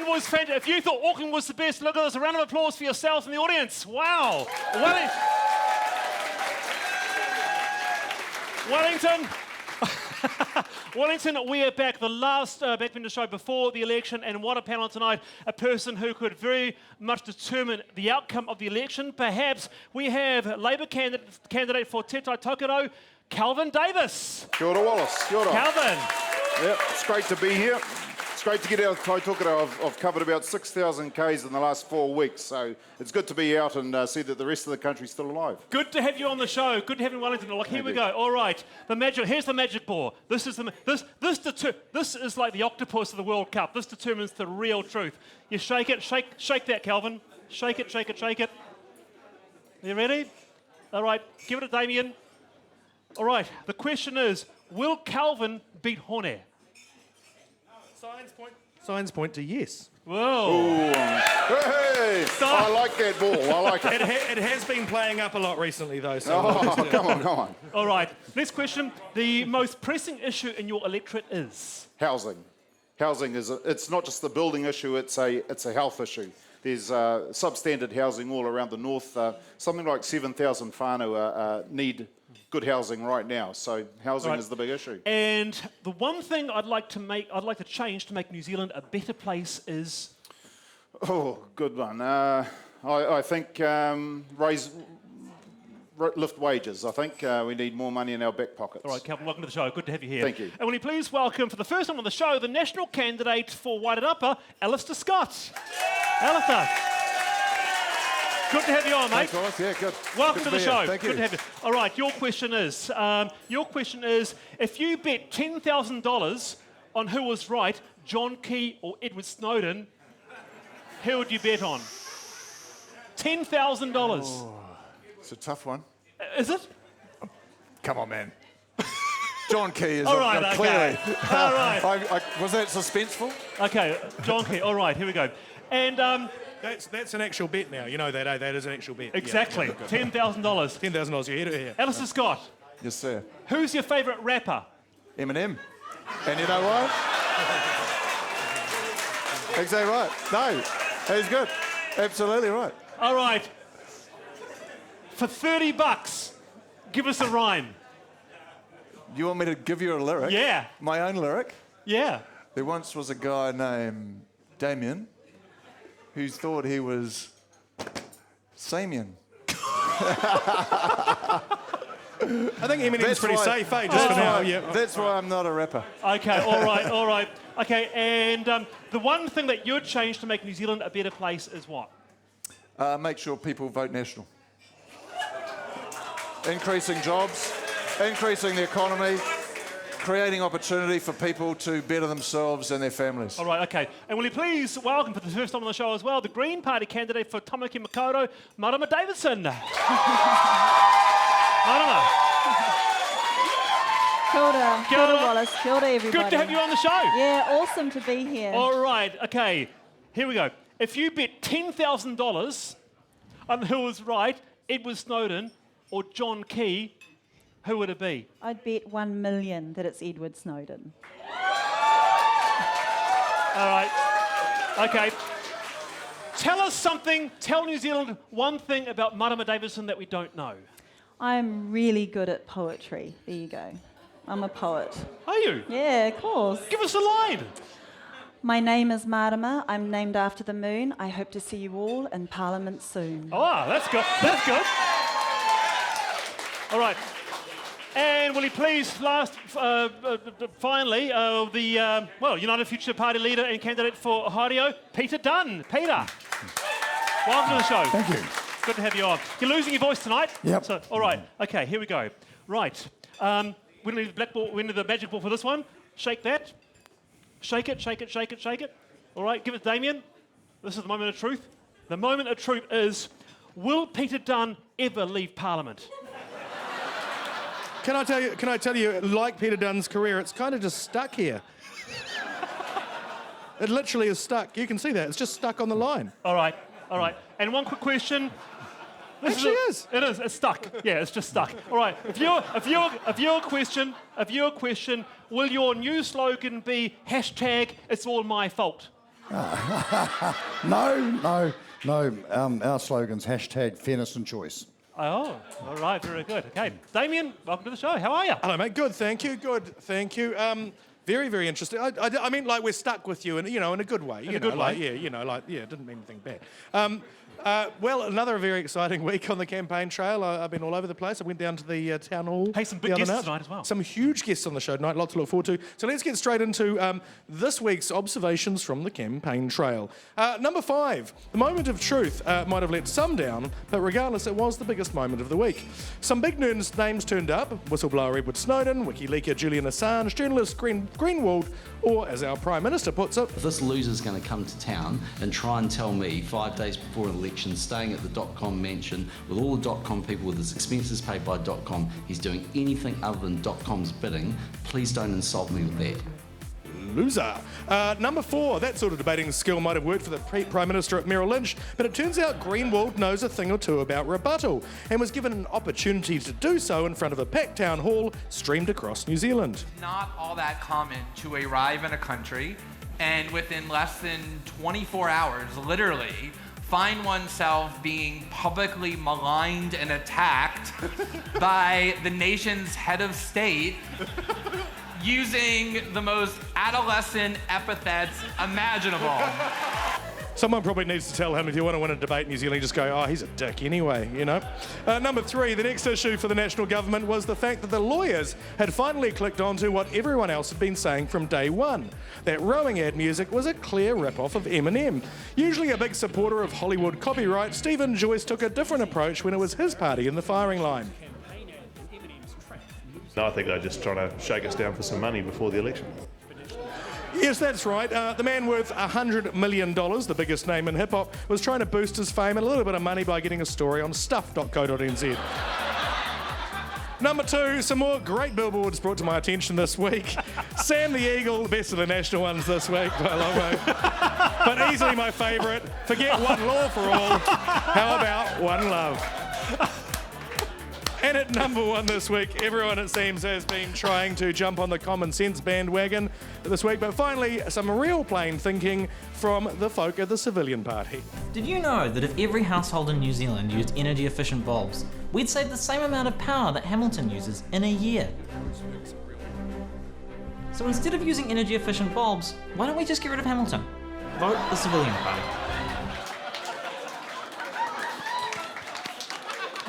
Auckland was fantastic. If you thought Auckland was the best, look at this. A round of applause for yourselves in the audience. Wow. Wellington. Wellington, we are back. The last backbencher show before the election, and what a panel tonight. A person who could very much determine the outcome of the election. Perhaps we have Labour candidate for Te Tai Tokerau, Calvin Davis. Kia ora, Wallace. Kia ora. Calvin. Yep, it's great to be here. It's great to get out of Tai Tokerau. I've covered about 6,000 Ks in the last 4 weeks, so it's good to be out and see that the rest of the country's still alive. Good to have you on the show. Good to have you in Wellington. Like, here we go. All right, here's the magic ball. This is like the octopus of the World Cup. This determines the real truth. You shake it, shake that, Calvin. Shake it, shake it, shake it. You ready? All right, give it to Damian. All right, the question is, will Calvin beat Hone? Signs point to yes. Whoa. Ooh, hey, I like that ball. I like it. It has been playing up a lot recently, though. So Come on. All right, next question. The most pressing issue in your electorate is? Housing. Housing it's not just the building issue, it's a health issue. There's substandard housing all around the north. Something like 7,000 whānau need good housing right now. So housing is the big issue. And the one thing I'd like to change to make New Zealand a better place is? Oh, good one. I think lift wages. I think we need more money in our back pockets. All right, Calvin, welcome to the show. Good to have you here. Thank you. And will you please welcome, for the first time on the show, the national candidate for Wairarapa, Alistair Scott. Alistair. Good to have you on, mate. Thanks, Wallace. Yeah, good. Welcome good to the show. Thank you. Good to have you. All right, your question is, if you bet $10,000 on who was right, John Key or Edward Snowden, who would you bet on? $10,000. Oh, it's a tough one. Is it? Come on, man. John Key is All right, clearly. okay. All right. Was that suspenseful? Okay, John Key. All right, here we go. And that's an actual bet now. You know that, eh? That is an actual bet. exactly, Yeah, $10,000. $10,000. You hear it here. Alistair Scott, Yes, sir. who's your favourite rapper? Eminem. And you know what? Exactly right. No, he's good. Absolutely right. All right. For $30, give us a rhyme. You want me to give you a lyric? Yeah. My own lyric? Yeah. There once was a guy named Damian who thought he was Samian. I think Eminem's pretty safe, eh? Just for now. Yeah. That's why I'm not a rapper. Okay, all right. Okay, and the one thing that you'd change to make New Zealand a better place is what? Make sure people vote national. Increasing jobs, increasing the economy, creating opportunity for people to better themselves and their families. All right, okay. And will you please welcome for the first time on the show as well, the Green Party candidate for Tamaki Makaurau, Marama Davidson. Marama. Kia ora. Kia ora, Wallace. Kia ora, everybody. Good to have you on the show. Yeah, awesome to be here. All right, okay. Here we go. If you bet $10,000 on who was right, Edward Snowden or John Key, who would it be? I'd bet 1 million that it's Edward Snowden. All right. Okay. Tell us something, tell New Zealand one thing about Marama Davidson that we don't know. I'm really good at poetry. There you go. I'm a poet. Are you? Yeah, of course. Give us a line. My name is Marama. I'm named after the moon. I hope to see you all in Parliament soon. Oh, that's good. That's good. All right. And will you please, finally, the United Future Party leader and candidate for Hario, Peter Dunn. Peter, welcome to the show. Thank you. Good to have you on. You're losing your voice tonight. Yep. So, all right. Okay, here we go. Right. We need the black ball. We need the magic ball for this one. Shake that. Shake it. Shake it. Shake it. Shake it. All right. Give it to Damien. This is the moment of truth. The moment of truth is: will Peter Dunn ever leave Parliament? Can I tell you, like Peter Dunn's career, it's kind of just stuck here. It literally is stuck. You can see that. It's just stuck on the line. All right. All right. And one quick question. It actually is. It is. It's stuck. Yeah, it's just stuck. All right. If your question, will your new slogan be #It's all my fault? No. Our slogan's #fairness and choice. Oh, all right, very good. Okay, Damien, welcome to the show. How are you? Hello, mate. Good, thank you. Very, very interesting. I mean, like, we're stuck with you, in a good way. In a good way. Didn't mean anything bad. Well, another very exciting week on the campaign trail. I've been all over the place. I went down to the town hall. Hey, some the big other guests night. tonight as well. Some huge guests on the show tonight. Lot to look forward to. So let's get straight into this week's observations from the campaign trail. Number 5, the moment of truth might have let some down, but regardless, it was the biggest moment of the week. Some big names turned up: whistleblower Edward Snowden, WikiLeaker Julian Assange, journalist Greenwald, or as our Prime Minister puts it, If this loser's going to come to town and try and tell me 5 days before an election, staying at the .com mansion with all the .com people with his expenses paid by .com, he's doing anything other than .com's bidding, please don't insult me with that. loser. Number 4, that sort of debating skill might have worked for the Prime Minister at Merrill Lynch, but it turns out Greenwald knows a thing or two about rebuttal and was given an opportunity to do so in front of a packed town hall streamed across New Zealand. Not all that common to arrive in a country and within less than 24 hours, literally, find oneself being publicly maligned and attacked by the nation's head of state using the most adolescent epithets imaginable. Someone probably needs to tell him, if you want to win a debate in New Zealand, just go, oh, he's a dick anyway, you know. Number 3, the next issue for the national government was the fact that the lawyers had finally clicked onto what everyone else had been saying from day one, that rowing ad music was a clear rip-off of Eminem. Usually a big supporter of Hollywood copyright, Stephen Joyce took a different approach when it was his party in the firing line. No, I think they're just trying to shake us down for some money before the election. Yes, that's right. The man worth $100 million, the biggest name in hip-hop, was trying to boost his fame and a little bit of money by getting a story on stuff.co.nz. Number 2, some more great billboards brought to my attention this week. Sam the Eagle, best of the national ones this week by a long way. But easily my favourite. Forget one law for all. How about one love? And at number 1 this week, everyone, it seems, has been trying to jump on the common sense bandwagon this week, but finally, some real plain thinking from the folk at the Civilian Party. Did you know that if every household in New Zealand used energy-efficient bulbs, we'd save the same amount of power that Hamilton uses in a year? So instead of using energy-efficient bulbs, why don't we just get rid of Hamilton? Vote the Civilian Party.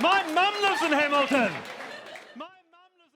My mum lives in Hamilton.